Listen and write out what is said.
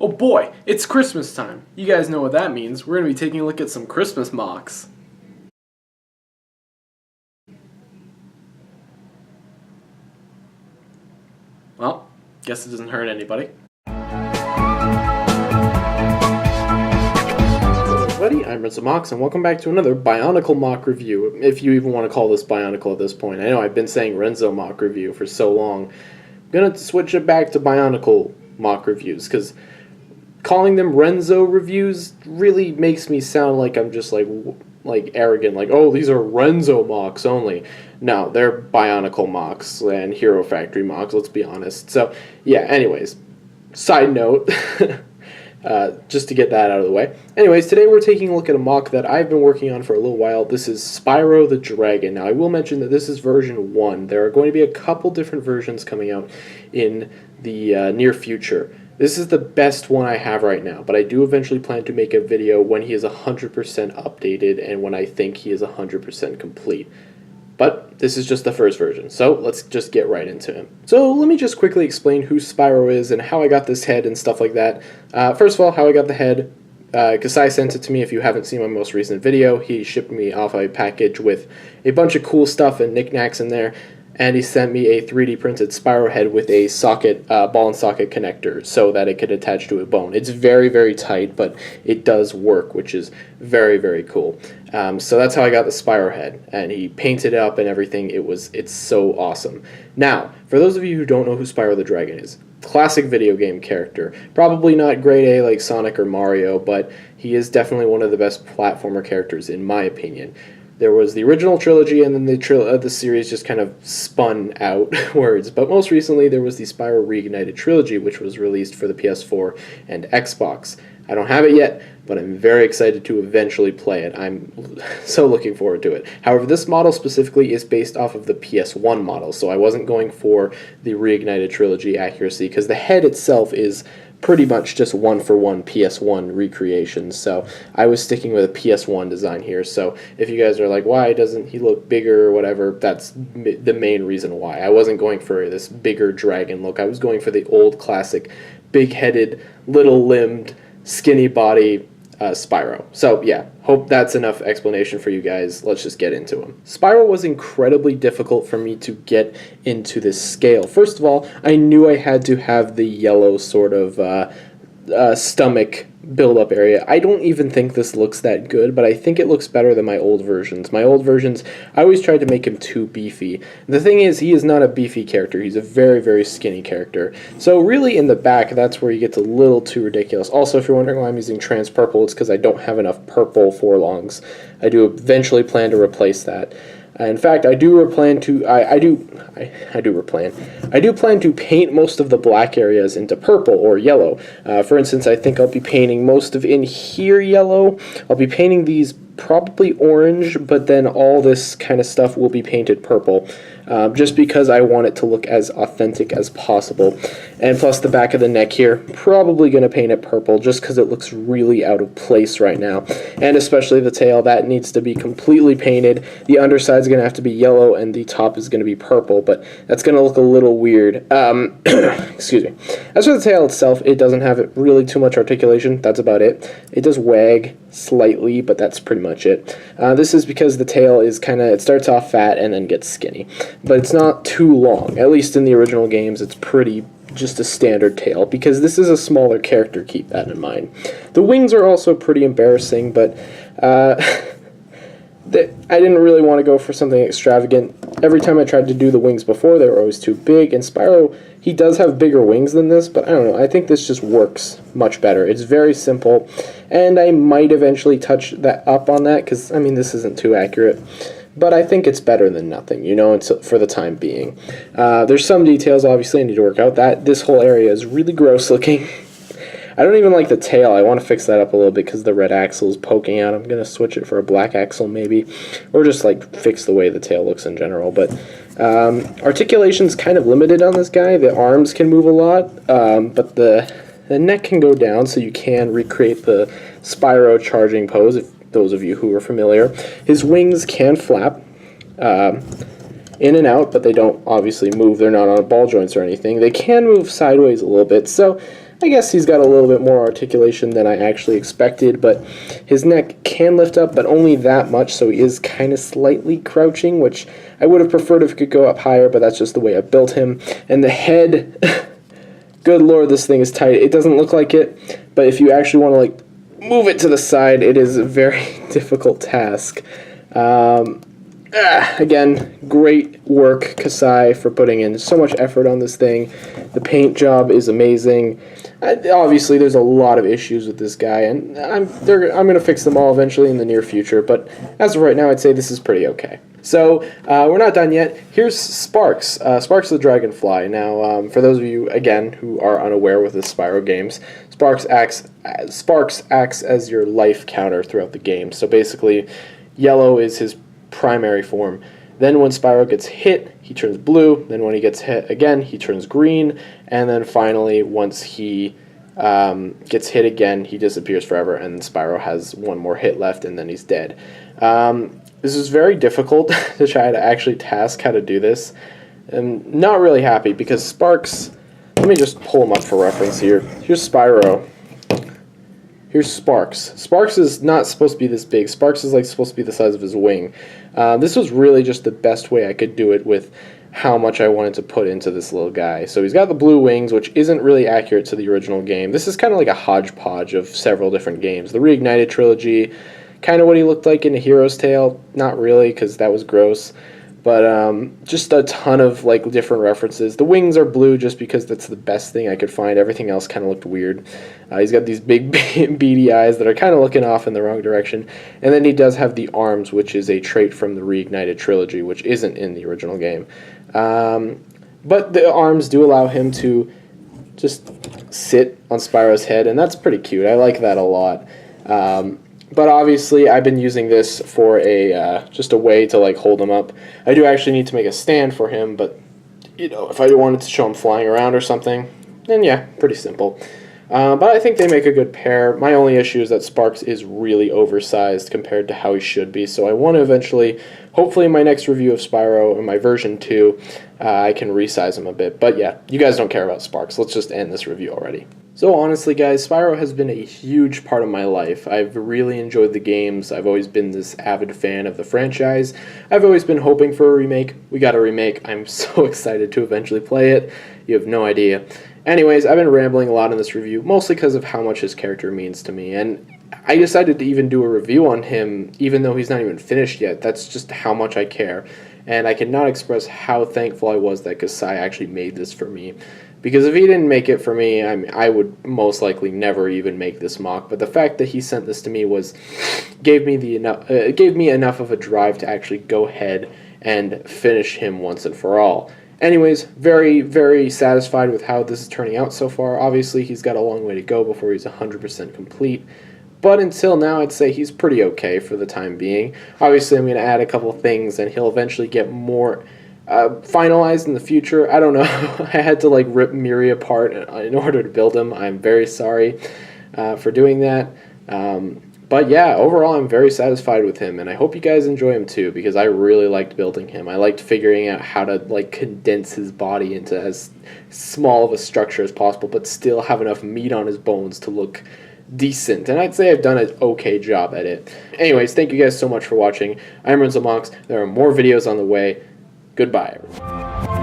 Oh boy, it's Christmas time. You guys know what that means. We're going to be taking a look at some Christmas Mocs. Well, guess it doesn't hurt anybody. Hello everybody, I'm Mocs, and welcome back to another Bionicle Mock review, if you even want to call this Bionicle at this point. I know I've been saying Renzo Mock review for so long. I'm going to switch it back to Bionicle Mock reviews, because calling them Renzo reviews really makes me sound like I'm just like arrogant, like, oh, these are Renzo Mocs only. No, they're Bionicle Mocs and Hero Factory Mocs, let's be honest. So, yeah, anyways, side note, just to get that out of the way. Anyways, today we're taking a look at a mock that I've been working on for a little while. This is Spyro the Dragon. Now, I will mention that this is version 1. There are going to be a couple different versions coming out in the near future. This is the best one I have right now, but I do eventually plan to make a video when he is 100% updated and when I think he is 100% complete. But this is just the first version, so let's just get right into him. So let me just quickly explain who Spyro is and how I got this head and stuff like that. First of all, how I got the head. Kasai sent it to me. If you haven't seen my most recent video, he shipped me off a package with a bunch of cool stuff and knickknacks in there. And he sent me a 3D printed Spyro head with a socket, ball and socket connector so that it could attach to a bone. It's very, very tight, but it does work, which is very, very cool. So that's how I got the Spyro head, and he painted it up and everything. It's so awesome. Now, for those of you who don't know who Spyro the Dragon is, classic video game character. Probably not grade A like Sonic or Mario, but he is definitely one of the best platformer characters in my opinion. There was the original trilogy, and then the series just kind of spun outwards. But most recently, there was the Spyro Reignited trilogy, which was released for the PS4 and Xbox. I don't have it yet, but I'm very excited to eventually play it. I'm so looking forward to it. However, this model specifically is based off of the PS1 model, so I wasn't going for the Reignited trilogy accuracy, because the head itself is pretty much just one-for-one PS1 recreation, so I was sticking with a PS1 design here. So if you guys are like, why doesn't he look bigger or whatever, that's the main reason why. I wasn't going for this bigger dragon look. I was going for the old classic big-headed, little-limbed, skinny body Spyro. So yeah, hope that's enough explanation for you guys. Let's just get into him. Spyro was incredibly difficult for me to get into this scale. First of all, I knew I had to have the yellow sort of stomach build-up area. I don't even think this looks that good, but I think it looks better than my old versions. My old versions, I always tried to make him too beefy. The thing is, he is not a beefy character. He's a very, very skinny character. So really, in the back, that's where he gets a little too ridiculous. Also, if you're wondering why I'm using trans purple, it's because I don't have enough purple forelongs. I do eventually plan to replace that. In fact, I do plan to paint most of the black areas into purple or yellow. For instance, I think I'll be painting most of in here yellow. I'll be painting these probably orange, but then all this kind of stuff will be painted purple, just because I want it to look as authentic as possible. And plus the back of the neck here, probably going to paint it purple just because it looks really out of place right now. And especially the tail, that needs to be completely painted. The underside's going to have to be yellow and the top is going to be purple, but that's going to look a little weird. Excuse me. As for the tail itself, it doesn't have really too much articulation. That's about it. It does wag slightly, but that's pretty much it. This is because the tail is it starts off fat and then gets skinny. But it's not too long. At least in the original games, it's pretty just a standard tail, because this is a smaller character, keep that in mind. The wings are also pretty embarrassing, but I didn't really want to go for something extravagant. Every time I tried to do the wings before, they were always too big, and Spyro, he does have bigger wings than this, but I don't know, I think this just works much better. It's very simple, and I might eventually touch that up on that, because, I mean, this isn't too accurate. But I think it's better than nothing, you know, for the time being. There's some details, obviously, I need to work out. This whole area is really gross looking. I don't even like the tail. I want to fix that up a little bit because the red axle is poking out. I'm going to switch it for a black axle maybe, or just like fix the way the tail looks in general. But articulation's kind of limited on this guy. The arms can move a lot, but the neck can go down, so you can recreate the Spyro charging pose, if those of you who are familiar. His wings can flap in and out, but they don't obviously move. They're not on ball joints or anything. They can move sideways a little bit, so I guess he's got a little bit more articulation than I actually expected, but his neck can lift up, but only that much, so he is kind of slightly crouching, which I would have preferred if it could go up higher, but that's just the way I built him. And the head, good lord, this thing is tight. It doesn't look like it, but if you actually want to like move it to the side, it is a very difficult task. Again, great work, Kasai, for putting in so much effort on this thing. The paint job is amazing. Obviously, there's a lot of issues with this guy, and I'm going to fix them all eventually in the near future, but as of right now, I'd say this is pretty okay. So, we're not done yet. Here's Sparx. Sparx the Dragonfly. Now, for those of you, again, who are unaware with the Spyro games, Sparx acts as your life counter throughout the game. So basically, yellow is his primary form. Then when Spyro gets hit, he turns blue. Then when he gets hit again, he turns green. And then finally, once he gets hit again, he disappears forever. And Spyro has one more hit left, and then he's dead. This is very difficult to try to actually task how to do this. I'm not really happy because Sparx... Let me just pull him up for reference here. Here's Spyro. Here's Sparx. Sparx is not supposed to be this big. Sparx is like supposed to be the size of his wing. This was really just the best way I could do it with how much I wanted to put into this little guy. So he's got the blue wings, which isn't really accurate to the original game. This is kind of like a hodgepodge of several different games. The Reignited trilogy, kind of what he looked like in A Hero's Tale. Not really, because that was gross. But just a ton of like different references. The wings are blue just because that's the best thing I could find. Everything else kind of looked weird. He's got these big beady eyes that are kind of looking off in the wrong direction. And then he does have the arms, which is a trait from the Reignited trilogy, which isn't in the original game. But the arms do allow him to just sit on Spyro's head, and that's pretty cute. I like that a lot. But obviously, I've been using this for just a way to like hold him up. I do actually need to make a stand for him, but you know, if I wanted to show him flying around or something, then yeah, pretty simple. But I think they make a good pair. My only issue is that Sparx is really oversized compared to how he should be, so I want to eventually, hopefully in my next review of Spyro, in my version 2, I can resize him a bit. But yeah, you guys don't care about Sparx. Let's just end this review already. So honestly, guys, Spyro has been a huge part of my life. I've really enjoyed the games. I've always been this avid fan of the franchise. I've always been hoping for a remake. We got a remake. I'm so excited to eventually play it. You have no idea. Anyways, I've been rambling a lot in this review, mostly because of how much his character means to me. And I decided to even do a review on him, even though he's not even finished yet. That's just how much I care. And I cannot express how thankful I was that Kasai actually made this for me. Because if he didn't make it for me, I would most likely never even make this mock. But the fact that he sent this to me gave me enough of a drive to actually go ahead and finish him once and for all. Anyways, very, very satisfied with how this is turning out so far. Obviously, he's got a long way to go before he's 100% complete. But until now, I'd say he's pretty okay for the time being. Obviously, I'm going to add a couple things, and he'll eventually get more finalized in the future. I don't know. I had to like rip Miri apart in order to build him. I'm very sorry for doing that. But yeah, overall I'm very satisfied with him, and I hope you guys enjoy him too, because I really liked building him. I liked figuring out how to like condense his body into as small of a structure as possible, but still have enough meat on his bones to look decent, and I'd say I've done an okay job at it. Anyways, thank you guys so much for watching. I'm Mocs. There are more videos on the way. Goodbye, everyone.